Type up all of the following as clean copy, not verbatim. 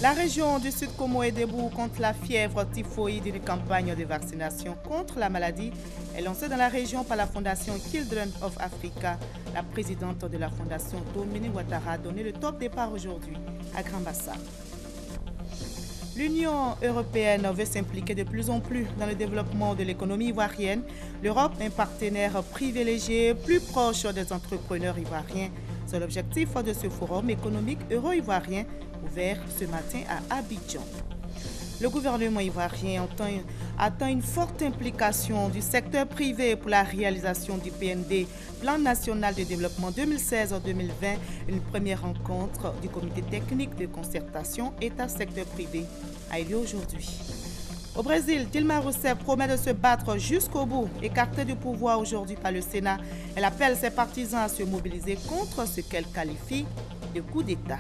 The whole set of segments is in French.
La région du Sud Como est debout contre la fièvre typhoïde. Une campagne de vaccination contre la maladie est lancée dans la région par la Fondation Children of Africa. La présidente de la Fondation, Dominique Ouattara, a donné le top départ aujourd'hui à Grand Bassam. L'Union européenne veut s'impliquer de plus en plus dans le développement de l'économie ivoirienne. L'Europe est un partenaire privilégié, plus proche des entrepreneurs ivoiriens. C'est l'objectif de ce forum économique euro-ivoirien ouvert ce matin à Abidjan. Le gouvernement ivoirien attend une forte implication du secteur privé pour la réalisation du PND, Plan national de développement 2016-2020, une première rencontre du comité technique de concertation État-secteur privé a eu lieu aujourd'hui. Au Brésil, Dilma Rousseff promet de se battre jusqu'au bout. Écartée du pouvoir aujourd'hui par le Sénat, elle appelle ses partisans à se mobiliser contre ce qu'elle qualifie de coup d'État.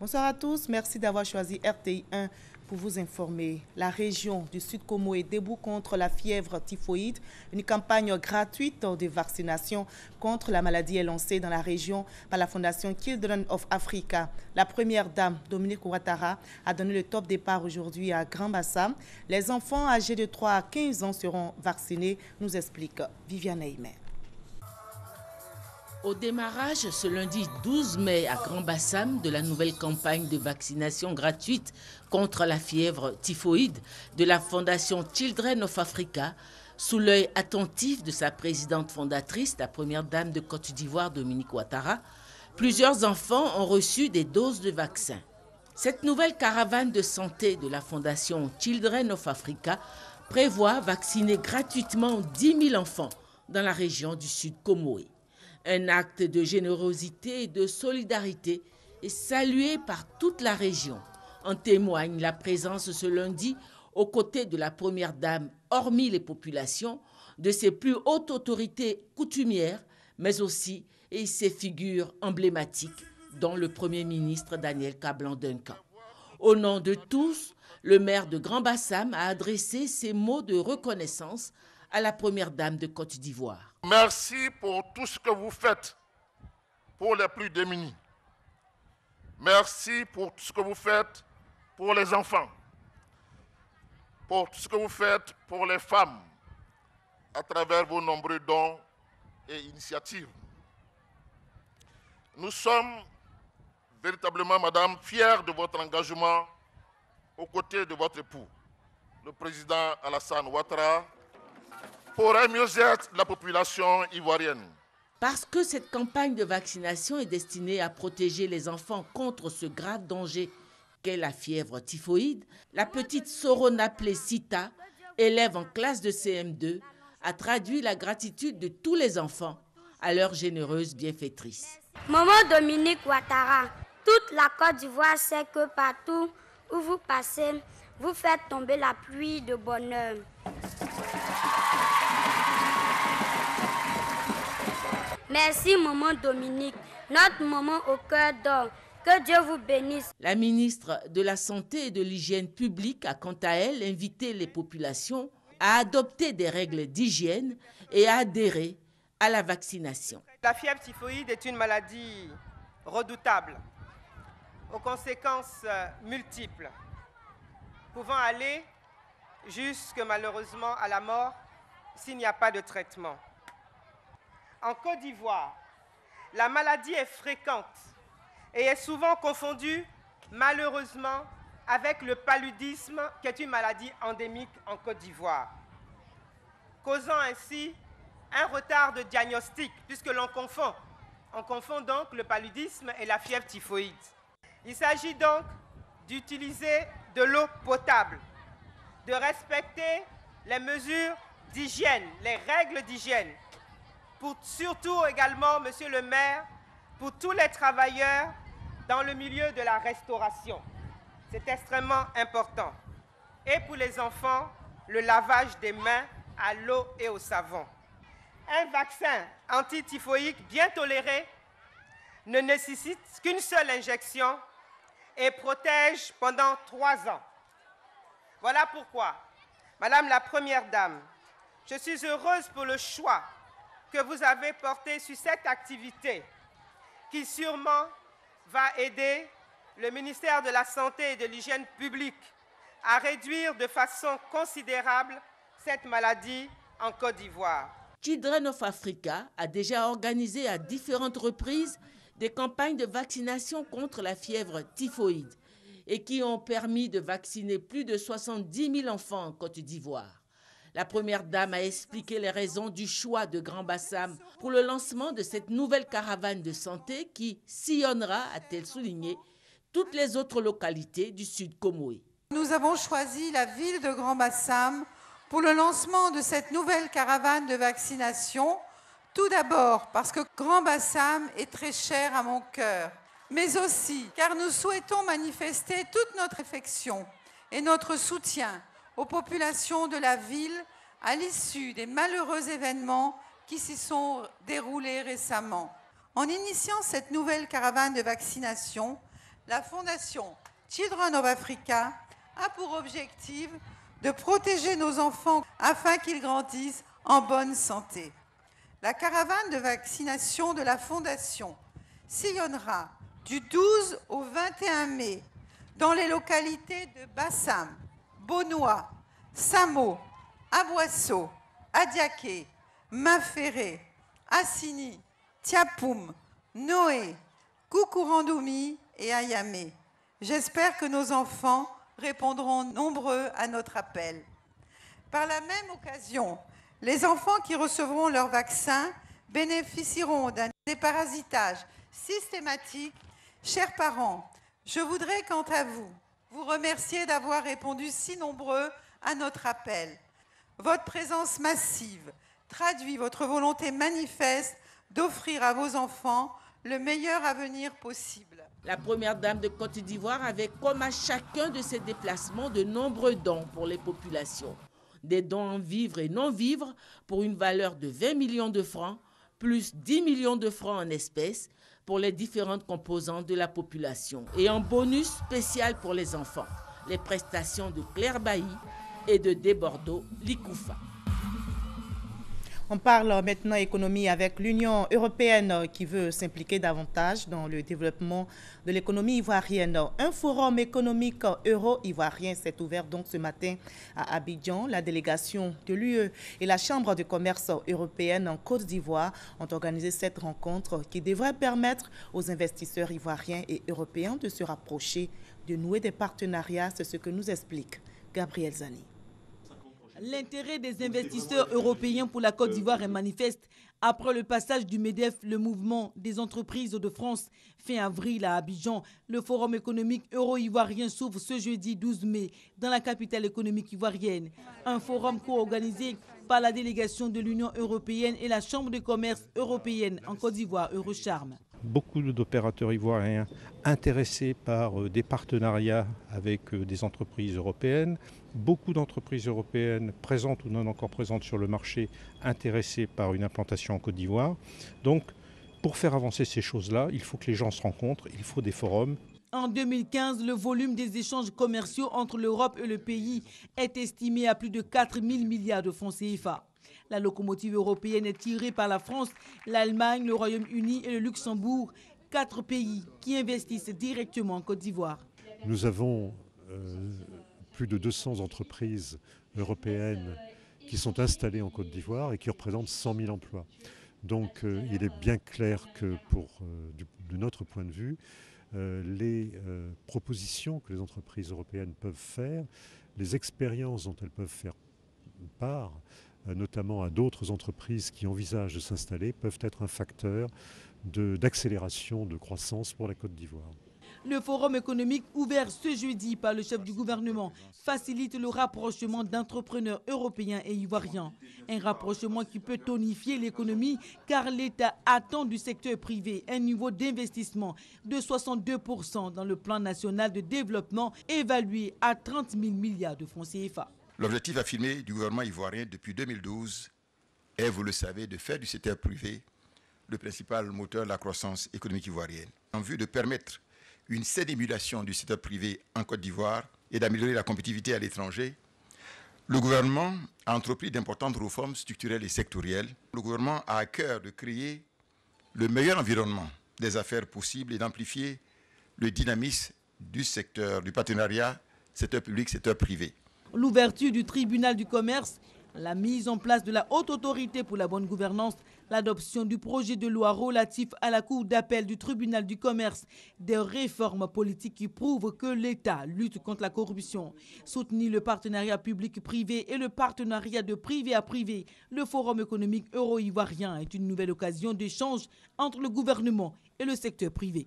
Bonsoir à tous, merci d'avoir choisi RTI 1 pour vous informer. La région du Sud Como est debout contre la fièvre typhoïde. Une campagne gratuite de vaccination contre la maladie est lancée dans la région par la Fondation Children of Africa. La première dame, Dominique Ouattara, a donné le top départ aujourd'hui à Grand Bassam. Les enfants âgés de 3 à 15 ans seront vaccinés, nous explique Viviane Aymer. Au démarrage ce lundi 12 mai à Grand Bassam de la nouvelle campagne de vaccination gratuite contre la fièvre typhoïde de la Fondation Children of Africa, sous l'œil attentif de sa présidente fondatrice, la première dame de Côte d'Ivoire, Dominique Ouattara, plusieurs enfants ont reçu des doses de vaccins. Cette nouvelle caravane de santé de la Fondation Children of Africa prévoit vacciner gratuitement 10 000 enfants dans la région du Sud Comoé. Un acte de générosité et de solidarité est salué par toute la région. En témoigne la présence ce lundi, aux côtés de la première dame, hormis les populations, de ses plus hautes autorités coutumières, mais aussi et ses figures emblématiques, dont le Premier ministre Daniel Kablan-Duncan. Au nom de tous, le maire de Grand Bassam a adressé ces mots de reconnaissance à la première dame de Côte d'Ivoire. Merci pour tout ce que vous faites pour les plus démunis. Merci pour tout ce que vous faites pour les enfants. Pour tout ce que vous faites pour les femmes à travers vos nombreux dons et initiatives. Nous sommes véritablement, madame, fiers de votre engagement aux côtés de votre époux, le président Alassane Ouattara, pour un mieux-être de la population ivoirienne. Parce que cette campagne de vaccination est destinée à protéger les enfants contre ce grave danger qu'est la fièvre typhoïde, la petite Sorona Plessita, élève en classe de CM2, a traduit la gratitude de tous les enfants à leur généreuse bienfaitrice. Maman Dominique Ouattara, toute la Côte d'Ivoire sait que partout où vous passez, vous faites tomber la pluie de bonheur. Merci maman Dominique, notre maman au cœur d'or. Que Dieu vous bénisse. La ministre de la Santé et de l'Hygiène publique a quant à elle invité les populations à adopter des règles d'hygiène et à adhérer à la vaccination. La fièvre typhoïde est une maladie redoutable, aux conséquences multiples, pouvant aller jusque malheureusement à la mort s'il n'y a pas de traitement. En Côte d'Ivoire, la maladie est fréquente et est souvent confondue, malheureusement, avec le paludisme, qui est une maladie endémique en Côte d'Ivoire, causant ainsi un retard de diagnostic, puisque l'on confond. On confond donc le paludisme et la fièvre typhoïde. Il s'agit donc d'utiliser de l'eau potable, de respecter les mesures d'hygiène, les règles d'hygiène, pour surtout également, monsieur le maire, pour tous les travailleurs dans le milieu de la restauration. C'est extrêmement important. Et pour les enfants, le lavage des mains à l'eau et au savon. Un vaccin antityphoïde bien toléré ne nécessite qu'une seule injection et protège pendant 3 ans. Voilà pourquoi, Madame la Première Dame, je suis heureuse pour le choix que vous avez porté sur cette activité qui sûrement va aider le ministère de la Santé et de l'Hygiène publique à réduire de façon considérable cette maladie en Côte d'Ivoire. Children of Africa a déjà organisé à différentes reprises des campagnes de vaccination contre la fièvre typhoïde et qui ont permis de vacciner plus de 70 000 enfants en Côte d'Ivoire. La première dame a expliqué les raisons du choix de Grand Bassam pour le lancement de cette nouvelle caravane de santé qui sillonnera, a-t-elle souligné, toutes les autres localités du Sud Comoé. Nous avons choisi la ville de Grand Bassam pour le lancement de cette nouvelle caravane de vaccination. Tout d'abord parce que Grand Bassam est très cher à mon cœur, mais aussi car nous souhaitons manifester toute notre affection et notre soutien aux populations de la ville à l'issue des malheureux événements qui s'y sont déroulés récemment. En initiant cette nouvelle caravane de vaccination, la Fondation Children of Africa a pour objectif de protéger nos enfants afin qu'ils grandissent en bonne santé. La caravane de vaccination de la Fondation sillonnera du 12 au 21 mai dans les localités de Bassam, Bonois, Samo, Aboisseau, Adiaké, Maféré, Assini, Tiapoum, Noé, Koukourandoumi et Ayamé. J'espère que nos enfants répondront nombreux à notre appel. Par la même occasion, les enfants qui recevront leur vaccin bénéficieront d'un déparasitage systématique. Chers parents, je voudrais quant à vous remercier d'avoir répondu si nombreux à notre appel. Votre présence massive traduit votre volonté manifeste d'offrir à vos enfants le meilleur avenir possible. La première dame de Côte d'Ivoire avait comme à chacun de ses déplacements de nombreux dons pour les populations. Des dons en vivres et non-vivres pour une valeur de 20 millions de francs, plus 10 millions de francs en espèces pour les différentes composantes de la population. Et en bonus spécial pour les enfants, les prestations de Claire Bailly et de Debordo Likoufa. On parle maintenant économie avec l'Union européenne qui veut s'impliquer davantage dans le développement de l'économie ivoirienne. Un forum économique euro-ivoirien s'est ouvert donc ce matin à Abidjan. La délégation de l'UE et la Chambre de commerce européenne en Côte d'Ivoire ont organisé cette rencontre qui devrait permettre aux investisseurs ivoiriens et européens de se rapprocher, de nouer des partenariats. C'est ce que nous explique Gabriel Zani. L'intérêt des investisseurs européens pour la Côte d'Ivoire est manifeste après le passage du MEDEF, le mouvement des entreprises de France, fin avril à Abidjan. Le forum économique euro-ivoirien s'ouvre ce jeudi 12 mai dans la capitale économique ivoirienne. Un forum co-organisé par la délégation de l'Union européenne et la Chambre de commerce européenne en Côte d'Ivoire, Eurocharm. Beaucoup d'opérateurs ivoiriens intéressés par des partenariats avec des entreprises européennes. Beaucoup d'entreprises européennes présentes ou non encore présentes sur le marché intéressées par une implantation en Côte d'Ivoire. Donc, pour faire avancer ces choses-là, il faut que les gens se rencontrent, il faut des forums. En 2015, le volume des échanges commerciaux entre l'Europe et le pays est estimé à plus de 4 000 milliards de francs CFA. La locomotive européenne est tirée par la France, l'Allemagne, le Royaume-Uni et le Luxembourg, 4 pays qui investissent directement en Côte d'Ivoire. Nous avons plus de 200 entreprises européennes qui sont installées en Côte d'Ivoire et qui représentent 100 000 emplois. Donc il est bien clair que de notre point de vue, les propositions que les entreprises européennes peuvent faire, les expériences dont elles peuvent faire part, notamment à d'autres entreprises qui envisagent de s'installer, peuvent être un facteur d'accélération de croissance pour la Côte d'Ivoire. Le forum économique ouvert ce jeudi par le chef du gouvernement facilite le rapprochement d'entrepreneurs européens et ivoiriens. Un rapprochement qui peut tonifier l'économie car l'État attend du secteur privé un niveau d'investissement de 62% dans le plan national de développement évalué à 30 000 milliards de francs CFA. L'objectif affirmé du gouvernement ivoirien depuis 2012 est, vous le savez, de faire du secteur privé le principal moteur de la croissance économique ivoirienne. En vue de permettre une saine émulation du secteur privé en Côte d'Ivoire et d'améliorer la compétitivité à l'étranger, le gouvernement a entrepris d'importantes réformes structurelles et sectorielles. Le gouvernement a à cœur de créer le meilleur environnement des affaires possibles et d'amplifier le dynamisme du secteur, du partenariat, secteur public, secteur privé. L'ouverture du tribunal du commerce, la mise en place de la haute autorité pour la bonne gouvernance, l'adoption du projet de loi relatif à la cour d'appel du tribunal du commerce, des réformes politiques qui prouvent que l'État lutte contre la corruption, soutenir le partenariat public-privé et le partenariat de privé à privé. Le Forum économique euro-ivoirien est une nouvelle occasion d'échange entre le gouvernement et le secteur privé.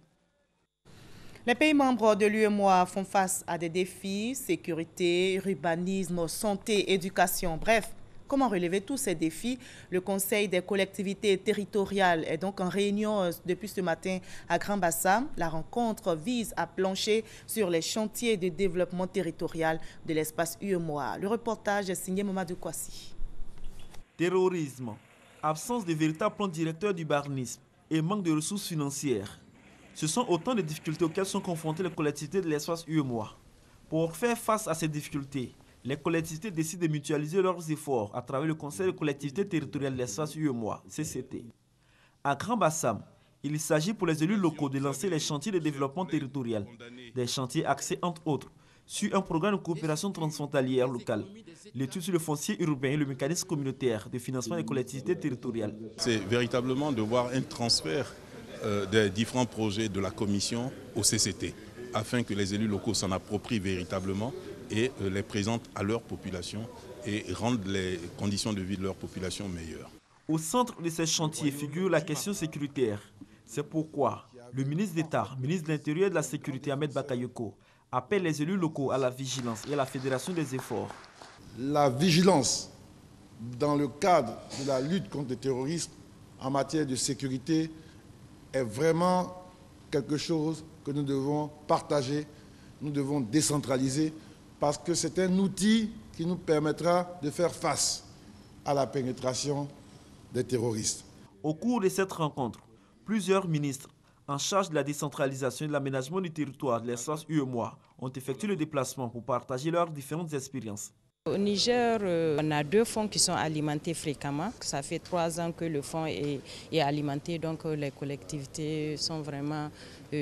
Les pays membres de l'UEMOA font face à des défis, sécurité, urbanisme, santé, éducation, bref. Comment relever tous ces défis? Le Conseil des collectivités territoriales est donc en réunion depuis ce matin à Grand Bassam. La rencontre vise à plancher sur les chantiers de développement territorial de l'espace UEMOA. Le reportage est signé Mamadou Kwasi. Terrorisme, absence de véritable plan directeur d'urbanisme et manque de ressources financières. Ce sont autant de difficultés auxquelles sont confrontées les collectivités de l'espace UEMOA. Pour faire face à ces difficultés, les collectivités décident de mutualiser leurs efforts à travers le Conseil de collectivités territoriales de l'espace UEMOA, CCT. À Grand Bassam, il s'agit pour les élus locaux de lancer les chantiers de développement territorial, des chantiers axés entre autres sur un programme de coopération transfrontalière locale, l'étude sur le foncier urbain et le mécanisme communautaire de financement des collectivités territoriales. C'est véritablement de voir un transfert des différents projets de la Commission au CCT, afin que les élus locaux s'en approprient véritablement et les présentent à leur population et rendent les conditions de vie de leur population meilleures. Au centre de ces chantiers figure la question sécuritaire. C'est pourquoi le ministre d'État, ministre de l'Intérieur et de la Sécurité, Ahmed Bakayoko, appelle les élus locaux à la vigilance et à la fédération des efforts. La vigilance dans le cadre de la lutte contre le terrorisme en matière de sécurité est vraiment quelque chose que nous devons partager, nous devons décentraliser, parce que c'est un outil qui nous permettra de faire face à la pénétration des terroristes. Au cours de cette rencontre, plusieurs ministres en charge de la décentralisation et de l'aménagement du territoire de l'espace UEMOA ont effectué le déplacement pour partager leurs différentes expériences. Au Niger, on a 2 fonds qui sont alimentés fréquemment. Ça fait 3 ans que le fonds est alimenté, donc les collectivités sont vraiment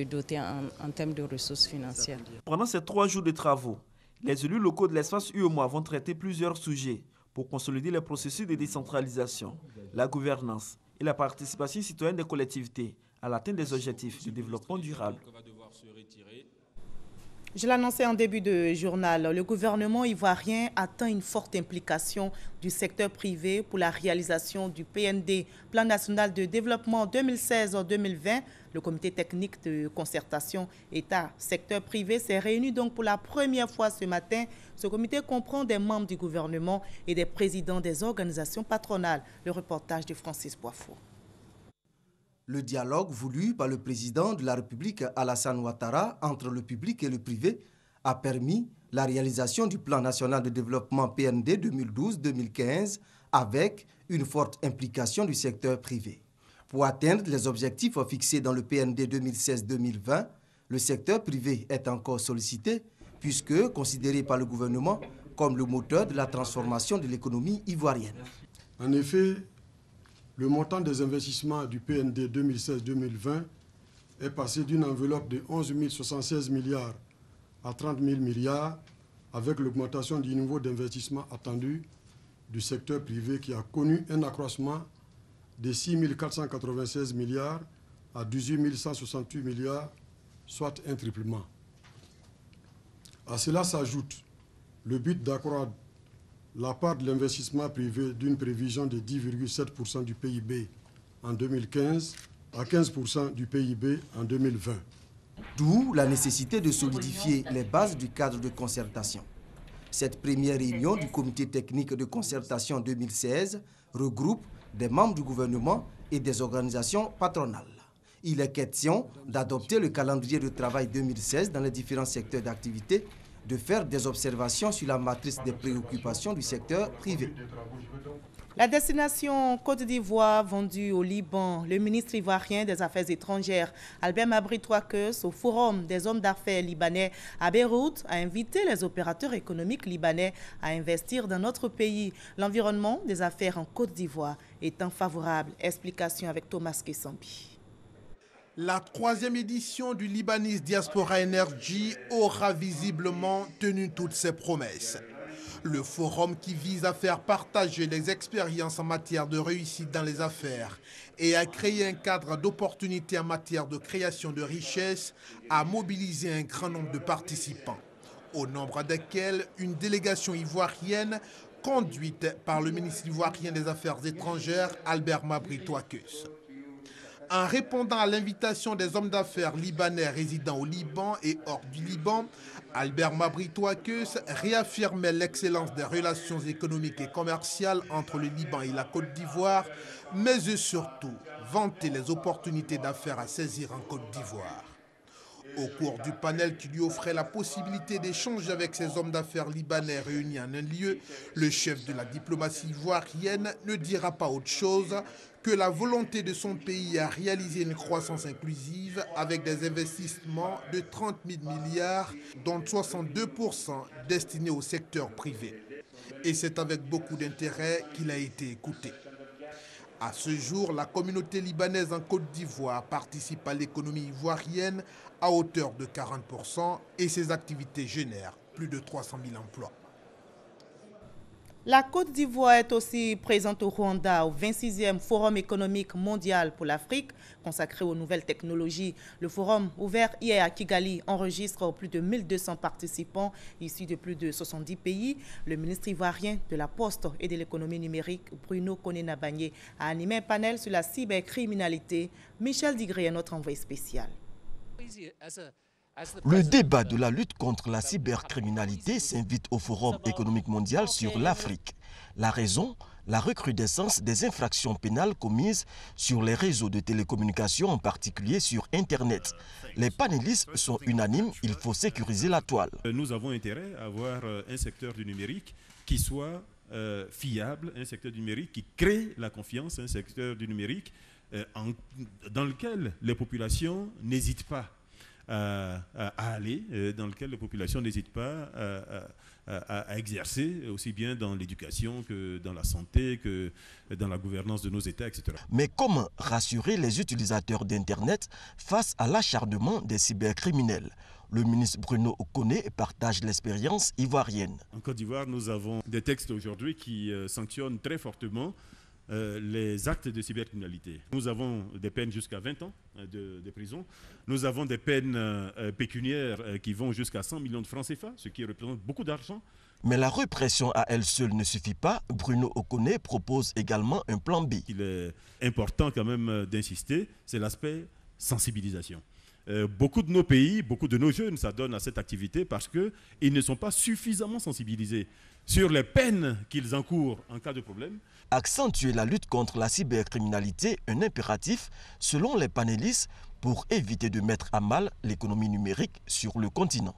dotées en termes de ressources financières. Pendant ces 3 jours de travaux, les élus locaux de l'espace UEMOA vont traiter plusieurs sujets pour consolider le processus de décentralisation, la gouvernance et la participation citoyenne des collectivités à l'atteinte des objectifs de développement durable. Je l'annonçais en début de journal, le gouvernement ivoirien attend une forte implication du secteur privé pour la réalisation du PND, Plan national de développement 2016-2020. Le comité technique de concertation État-secteur privé s'est réuni donc pour la première fois ce matin. Ce comité comprend des membres du gouvernement et des présidents des organisations patronales. Le reportage de Francis Boisfort. Le dialogue voulu par le président de la République Alassane Ouattara entre le public et le privé a permis la réalisation du plan national de développement PND 2012-2015 avec une forte implication du secteur privé. Pour atteindre les objectifs fixés dans le PND 2016-2020, le secteur privé est encore sollicité puisque considéré par le gouvernement comme le moteur de la transformation de l'économie ivoirienne. En effet, le montant des investissements du PND 2016-2020 est passé d'une enveloppe de 11 076 milliards à 30 000 milliards, avec l'augmentation du niveau d'investissement attendu du secteur privé qui a connu un accroissement de 6 496 milliards à 18 168 milliards, soit un triplement. À cela s'ajoute le but d'accroître la part de l'investissement privé d'une prévision de 10,7% du PIB en 2015 à 15% du PIB en 2020. D'où la nécessité de solidifier les bases du cadre de concertation. Cette première réunion du comité technique de concertation 2016 regroupe des membres du gouvernement et des organisations patronales. Il est question d'adopter le calendrier de travail 2016 dans les différents secteurs d'activité, de faire des observations sur la matrice des préoccupations du secteur privé. La destination Côte d'Ivoire vendue au Liban, le ministre ivoirien des Affaires étrangères, Albert Mabry Touakeus, au Forum des hommes d'affaires libanais à Beyrouth, a invité les opérateurs économiques libanais à investir dans notre pays. L'environnement des affaires en Côte d'Ivoire étant favorable. Explication avec Thomas Kessambi. La 3e édition du Lebanese Diaspora Energy aura visiblement tenu toutes ses promesses. Le forum qui vise à faire partager les expériences en matière de réussite dans les affaires et à créer un cadre d'opportunités en matière de création de richesses a mobilisé un grand nombre de participants, au nombre desquels une délégation ivoirienne conduite par le ministre ivoirien des Affaires étrangères, Albert Mabry Touakeus. En répondant à l'invitation des hommes d'affaires libanais résidant au Liban et hors du Liban, Albert Mabry Touakeus réaffirmait l'excellence des relations économiques et commerciales entre le Liban et la Côte d'Ivoire, mais surtout vantait les opportunités d'affaires à saisir en Côte d'Ivoire. Au cours du panel qui lui offrait la possibilité d'échanger avec ces hommes d'affaires libanais réunis en un lieu, le chef de la diplomatie ivoirienne ne dira pas autre chose que la volonté de son pays à réaliser une croissance inclusive avec des investissements de 30 000 milliards, dont 62% destinés au secteur privé. Et c'est avec beaucoup d'intérêt qu'il a été écouté. À ce jour, la communauté libanaise en Côte d'Ivoire participe à l'économie ivoirienne à hauteur de 40% et ses activités génèrent plus de 300 000 emplois. La Côte d'Ivoire est aussi présente au Rwanda au 26e Forum économique mondial pour l'Afrique consacré aux nouvelles technologies. Le forum, ouvert hier à Kigali, enregistre plus de 1200 participants issus de plus de 70 pays. Le ministre ivoirien de la Poste et de l'économie numérique, Bruno Koné-Nabagné, a animé un panel sur la cybercriminalité. Michel Digré est notre envoyé spécial. Le débat de la lutte contre la cybercriminalité s'invite au Forum économique mondial sur l'Afrique. La raison, la recrudescence des infractions pénales commises sur les réseaux de télécommunications, en particulier sur Internet. Les panélistes sont unanimes, il faut sécuriser la toile. Nous avons intérêt à avoir un secteur du numérique qui soit fiable, un secteur du numérique qui crée la confiance, un secteur du numérique dans lequel les populations n'hésitent pas à aller, dans lequel les populations n'hésitent pas à exercer, aussi bien dans l'éducation que dans la santé, que dans la gouvernance de nos États, etc. Mais comment rassurer les utilisateurs d'Internet face à l'acharnement des cybercriminels? Le ministre Bruno Koné partage l'expérience ivoirienne. En Côte d'Ivoire, nous avons des textes aujourd'hui qui sanctionnent très fortement les actes de cybercriminalité. Nous avons des peines jusqu'à 20 ans de prison. Nous avons des peines pécuniaires qui vont jusqu'à 100 millions de francs CFA, ce qui représente beaucoup d'argent. Mais la répression à elle seule ne suffit pas. Bruno Koné propose également un plan B. Il est important quand même d'insister, c'est l'aspect sensibilisation. Beaucoup de nos pays, beaucoup de nos jeunes s'adonnent à cette activité parce qu'ils ne sont pas suffisamment sensibilisés sur les peines qu'ils encourent en cas de problème. Accentuer la lutte contre la cybercriminalité, un impératif selon les panélistes pour éviter de mettre à mal l'économie numérique sur le continent.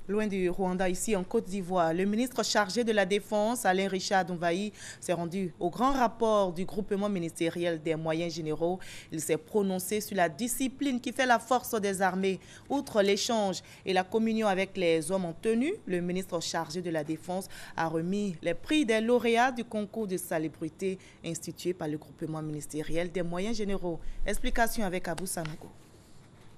Loin du Rwanda, ici en Côte d'Ivoire, le ministre chargé de la Défense, Alain Richard Donvaï, s'est rendu au grand rapport du groupement ministériel des moyens généraux. Il s'est prononcé sur la discipline qui fait la force des armées. Outre l'échange et la communion avec les hommes en tenue, le ministre chargé de la Défense a remis les prix des lauréats du concours de salubrité institué par le groupement ministériel des moyens généraux. Explication avec Abou Sanogo.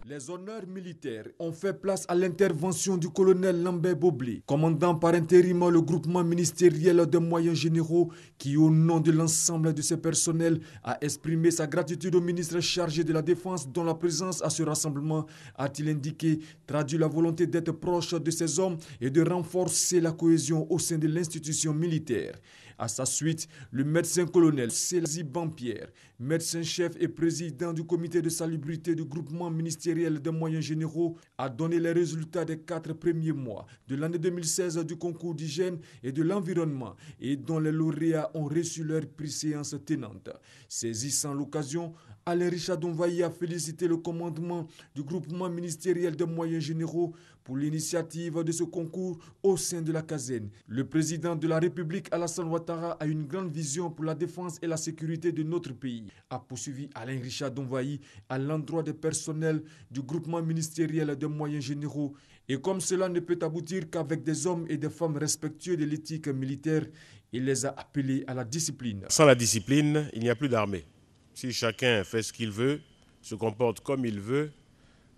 Les honneurs militaires ont fait place à l'intervention du colonel Lambert Boblé, commandant par intérim le groupement ministériel des moyens généraux, qui, au nom de l'ensemble de ses personnels, a exprimé sa gratitude au ministre chargé de la Défense, dont la présence à ce rassemblement, a-t-il indiqué, traduit la volonté d'être proche de ces hommes et de renforcer la cohésion au sein de l'institution militaire. À sa suite, le médecin-colonel Célazi Bampierre, médecin-chef et président du comité de salubrité du groupement ministériel des moyens généraux, a donné les résultats des 4 premiers mois de l'année 2016 du concours d'hygiène et de l'environnement et dont les lauréats ont reçu leur prix séance tenante. Saisissant l'occasion, Alain Richard Donvaï a félicité le commandement du groupement ministériel des moyens généraux pour l'initiative de ce concours au sein de la caserne. Le président de la République, Alassane Ouattara, a une grande vision pour la défense et la sécurité de notre pays, a poursuivi Alain Richard Donvaï à l'endroit des personnels du groupement ministériel des moyens généraux. Et comme cela ne peut aboutir qu'avec des hommes et des femmes respectueux de l'éthique militaire, il les a appelés à la discipline. Sans la discipline, il n'y a plus d'armée. Si chacun fait ce qu'il veut, se comporte comme il veut,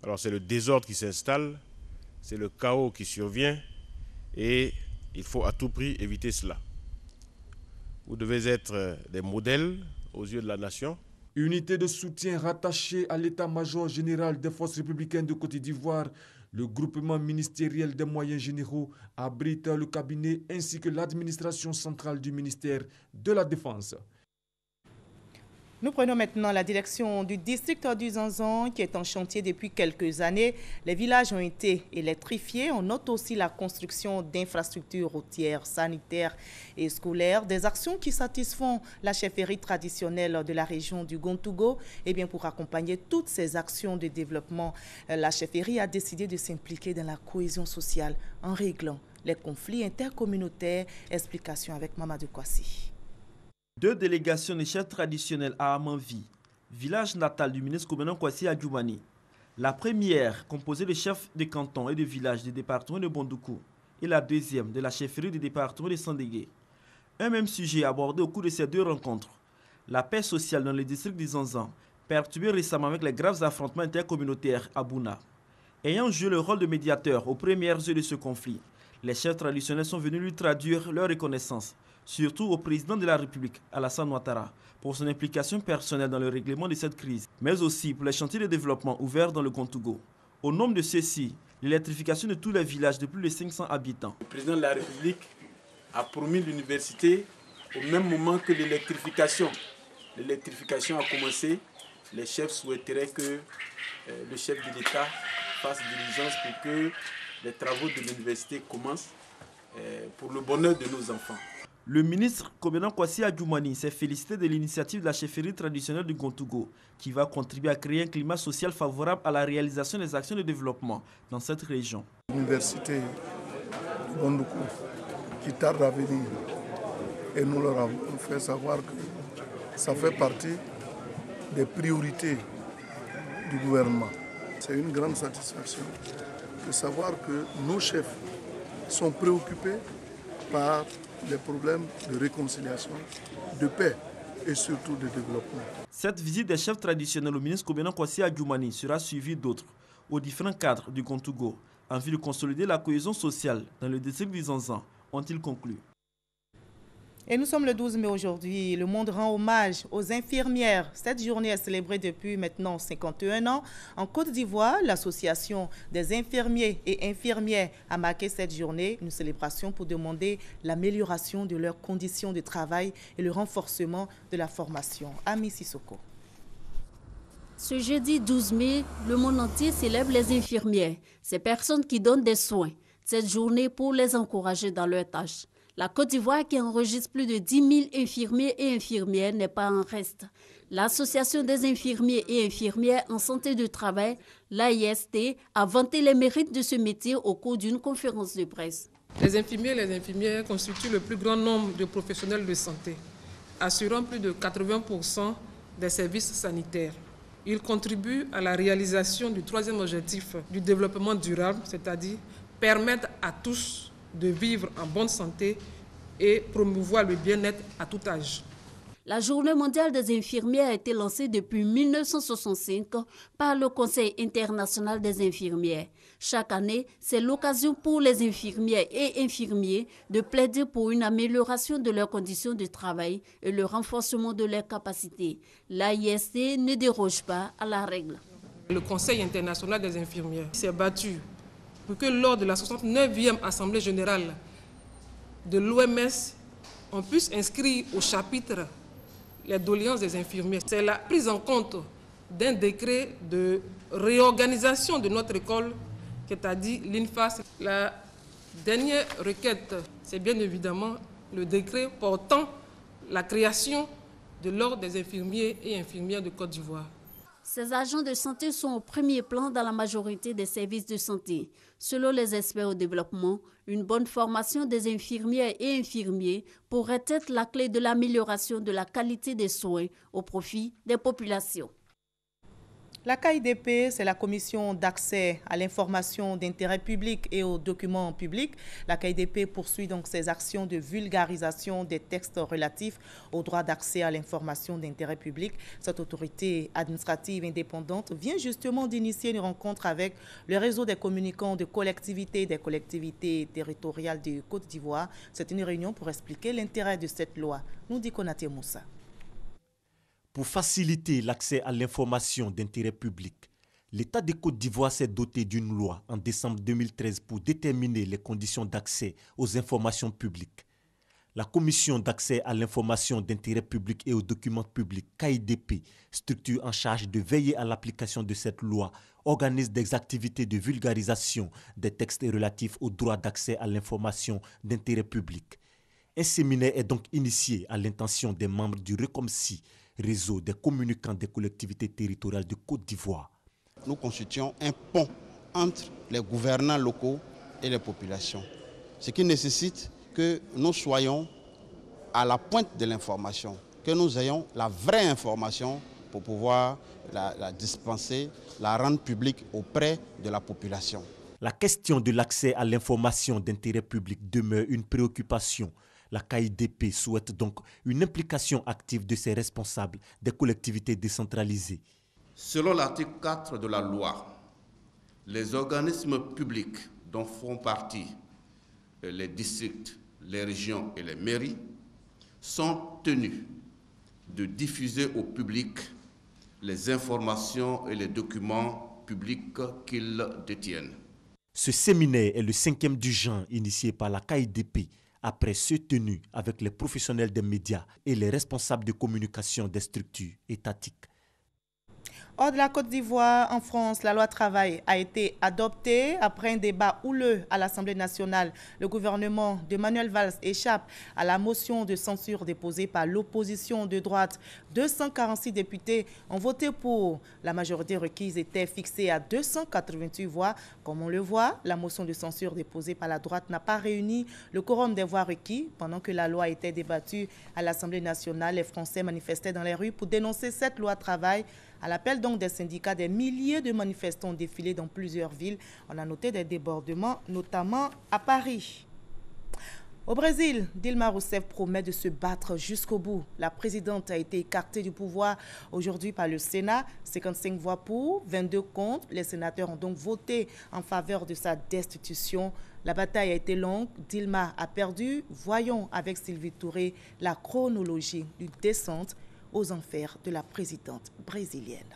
alors c'est le désordre qui s'installe, c'est le chaos qui survient et il faut à tout prix éviter cela. Vous devez être des modèles aux yeux de la nation. Unité de soutien rattachée à l'état-major général des forces républicaines de Côte d'Ivoire, le groupement ministériel des moyens généraux abrite le cabinet ainsi que l'administration centrale du ministère de la Défense. Nous prenons maintenant la direction du district du Zanzan qui est en chantier depuis quelques années. Les villages ont été électrifiés. On note aussi la construction d'infrastructures routières, sanitaires et scolaires, des actions qui satisfont la chefferie traditionnelle de la région du Gontougo. Et bien pour accompagner toutes ces actions de développement, la chefferie a décidé de s'impliquer dans la cohésion sociale en réglant les conflits intercommunautaires. Explication avec Mamadou Kwasi. 2 délégations de chefs traditionnels à Amanvi, village natal du ministre Komenan Kwasi Adjoumani. La première, composée de chefs de canton et de villages du département de Bondoukou, et la deuxième, de la chefferie du département de Sandégué. Un même sujet abordé au cours de ces 2 rencontres. La paix sociale dans le district du Zanzan, perturbée récemment avec les graves affrontements intercommunautaires à Bouna. Ayant joué le rôle de médiateur aux premières heures de ce conflit, les chefs traditionnels sont venus lui traduire leur reconnaissance, surtout au président de la République, Alassane Ouattara, pour son implication personnelle dans le règlement de cette crise, mais aussi pour les chantiers de développement ouverts dans le Gontougo. Au nombre de ceux-ci, l'électrification de tous les villages de plus de 500 habitants. Le président de la République a promis l'université au même moment que l'électrification. L'électrification a commencé. Les chefs souhaiteraient que le chef de l'État fasse diligence pour que les travaux de l'université commencent pour le bonheur de nos enfants. Le ministre Komenan Kwasi Adjoumani s'est félicité de l'initiative de la chefferie traditionnelle du Gontougo, qui va contribuer à créer un climat social favorable à la réalisation des actions de développement dans cette région. L'université du Bondoukou qui tarde à venir, et nous leur avons fait savoir que ça fait partie des priorités du gouvernement. C'est une grande satisfaction de savoir que nos chefs sont préoccupés par les problèmes de réconciliation, de paix et surtout de développement. Cette visite des chefs traditionnels au ministre Komenan Kwasi Adjoumani sera suivie d'autres aux différents cadres du Gontougo en vue de consolider la cohésion sociale dans le district du Zanzan, ont-ils conclu. Et nous sommes le 12 mai aujourd'hui. Le monde rend hommage aux infirmières. Cette journée est célébrée depuis maintenant 51 ans. En Côte d'Ivoire, l'association des infirmiers et infirmières a marqué cette journée une célébration pour demander l'amélioration de leurs conditions de travail et le renforcement de la formation. Ami Sissoko. Ce jeudi 12 mai, le monde entier célèbre les infirmières, ces personnes qui donnent des soins. Cette journée pour les encourager dans leurs tâches. La Côte d'Ivoire, qui enregistre plus de 10 000 infirmiers et infirmières, n'est pas en reste. L'Association des infirmiers et infirmières en santé de travail, l'AIST, a vanté les mérites de ce métier au cours d'une conférence de presse. Les infirmiers et les infirmières constituent le plus grand nombre de professionnels de santé, assurant plus de 80% des services sanitaires. Ils contribuent à la réalisation du 3e objectif du développement durable, c'est-à-dire permettre à tous de vivre en bonne santé et promouvoir le bien-être à tout âge. La Journée mondiale des infirmières a été lancée depuis 1965 par le Conseil international des infirmières. Chaque année, c'est l'occasion pour les infirmières et infirmiers de plaider pour une amélioration de leurs conditions de travail et le renforcement de leurs capacités. L'AIST ne déroge pas à la règle. Le Conseil international des infirmières s'est battu pour que lors de la 69e Assemblée générale de l'OMS, on puisse inscrire au chapitre les doléances des infirmiers. C'est la prise en compte d'un décret de réorganisation de notre école, c'est-à-dire l'INFAS. La dernière requête, c'est bien évidemment le décret portant la création de l'ordre des infirmiers et infirmières de Côte d'Ivoire. Ces agents de santé sont au premier plan dans la majorité des services de santé. Selon les experts au développement, une bonne formation des infirmières et infirmiers pourrait être la clé de l'amélioration de la qualité des soins au profit des populations. La KIDP, c'est la Commission d'accès à l'information d'intérêt public et aux documents publics. La KIDP poursuit donc ses actions de vulgarisation des textes relatifs au droit d'accès à l'information d'intérêt public. Cette autorité administrative indépendante vient justement d'initier une rencontre avec le réseau des communicants de collectivités des collectivités territoriales de Côte d'Ivoire. C'est une réunion pour expliquer l'intérêt de cette loi, nous dit Konaté Moussa. Pour faciliter l'accès à l'information d'intérêt public, l'État de Côte d'Ivoire s'est doté d'une loi en décembre 2013 pour déterminer les conditions d'accès aux informations publiques. La Commission d'accès à l'information d'intérêt public et aux documents publics, KIDP, structure en charge de veiller à l'application de cette loi, organise des activités de vulgarisation des textes relatifs au droit d'accès à l'information d'intérêt public. Un séminaire est donc initié à l'intention des membres du RECOMSI, réseau des communicants des collectivités territoriales de Côte d'Ivoire. Nous constituons un pont entre les gouvernants locaux et les populations, ce qui nécessite que nous soyons à la pointe de l'information, que nous ayons la vraie information pour pouvoir la dispenser, la rendre publique auprès de la population. La question de l'accès à l'information d'intérêt public demeure une préoccupation. La KIDP souhaite donc une implication active de ses responsables des collectivités décentralisées. Selon l'article 4 de la loi, les organismes publics dont font partie les districts, les régions et les mairies sont tenus de diffuser au public les informations et les documents publics qu'ils détiennent. Ce séminaire est le 5e du genre initié par la KIDP, après ceux tenus avec les professionnels des médias et les responsables de communication des structures étatiques. Hors de la Côte d'Ivoire, en France, la loi travail a été adoptée après un débat houleux à l'Assemblée nationale. Le gouvernement de Manuel Valls échappe à la motion de censure déposée par l'opposition de droite. 246 députés ont voté pour. La majorité requise était fixée à 288 voix. Comme on le voit, la motion de censure déposée par la droite n'a pas réuni le quorum des voix requis. Pendant que la loi était débattue à l'Assemblée nationale, les Français manifestaient dans les rues pour dénoncer cette loi travail. À l'appel donc des syndicats, des milliers de manifestants ont défilé dans plusieurs villes. On a noté des débordements, notamment à Paris. Au Brésil, Dilma Rousseff promet de se battre jusqu'au bout. La présidente a été écartée du pouvoir aujourd'hui par le Sénat. 55 voix pour, 22 contre. Les sénateurs ont donc voté en faveur de sa destitution. La bataille a été longue. Dilma a perdu. Voyons avec Sylvie Touré la chronologie d'une descente aux enfers de la présidente brésilienne.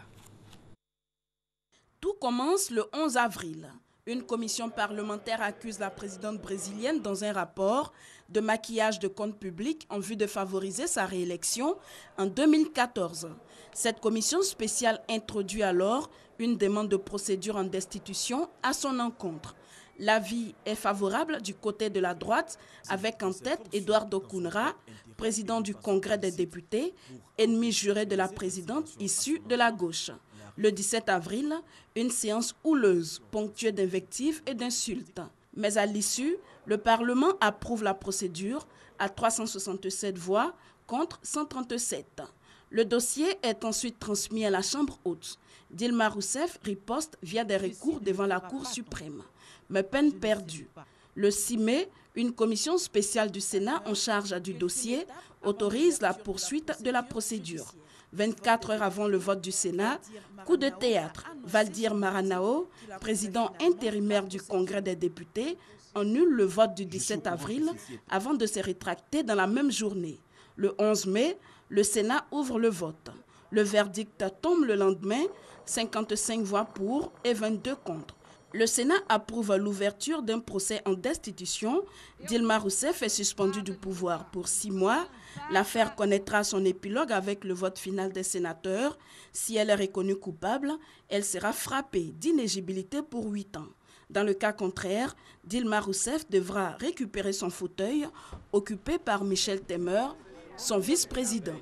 Tout commence le 11 avril. Une commission parlementaire accuse la présidente brésilienne dans un rapport de maquillage de comptes publics en vue de favoriser sa réélection en 2014. Cette commission spéciale introduit alors une demande de procédure en destitution à son encontre. L'avis est favorable du côté de la droite, avec en tête Eduardo Cunha, président du Congrès des députés, ennemi juré de la présidente issue de la gauche. Le 17 avril, une séance houleuse, ponctuée d'invectives et d'insultes. Mais à l'issue, le Parlement approuve la procédure à 367 voix contre 137. Le dossier est ensuite transmis à la Chambre haute. Dilma Rousseff riposte via des recours devant la Cour suprême. Mais peine perdue. Le 6 mai, une commission spéciale du Sénat en charge du dossier autorise la poursuite de la procédure. 24 heures avant le vote du Sénat, coup de théâtre, Valdir Maranhão, président intérimaire du Congrès des députés, annule le vote du 17 avril avant de se rétracter dans la même journée. Le 11 mai, le Sénat ouvre le vote. Le verdict tombe le lendemain, 55 voix pour et 22 contre. Le Sénat approuve l'ouverture d'un procès en destitution. Dilma Rousseff est suspendue du pouvoir pour 6 mois. L'affaire connaîtra son épilogue avec le vote final des sénateurs. Si elle est reconnue coupable, elle sera frappée d'inéligibilité pour 8 ans. Dans le cas contraire, Dilma Rousseff devra récupérer son fauteuil occupé par Michel Temer, son vice-président.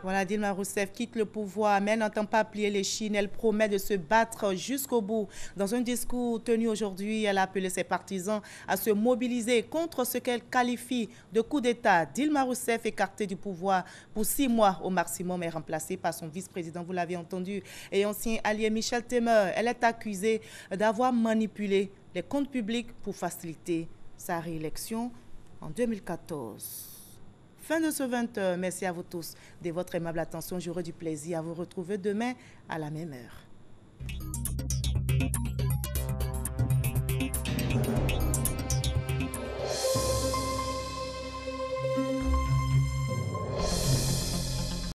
Voilà, Dilma Rousseff quitte le pouvoir, mais n'entend pas plier les chines. Elle promet de se battre jusqu'au bout. Dans un discours tenu aujourd'hui, elle a appelé ses partisans à se mobiliser contre ce qu'elle qualifie de coup d'État. Dilma Rousseff, écartée du pouvoir pour 6 mois au maximum, est remplacée par son vice-président, vous l'avez entendu, et ancien allié Michel Temer. Elle est accusée d'avoir manipulé les comptes publics pour faciliter sa réélection en 2014. Fin de ce 20h. Merci à vous tous de votre aimable attention. J'aurai du plaisir à vous retrouver demain à la même heure.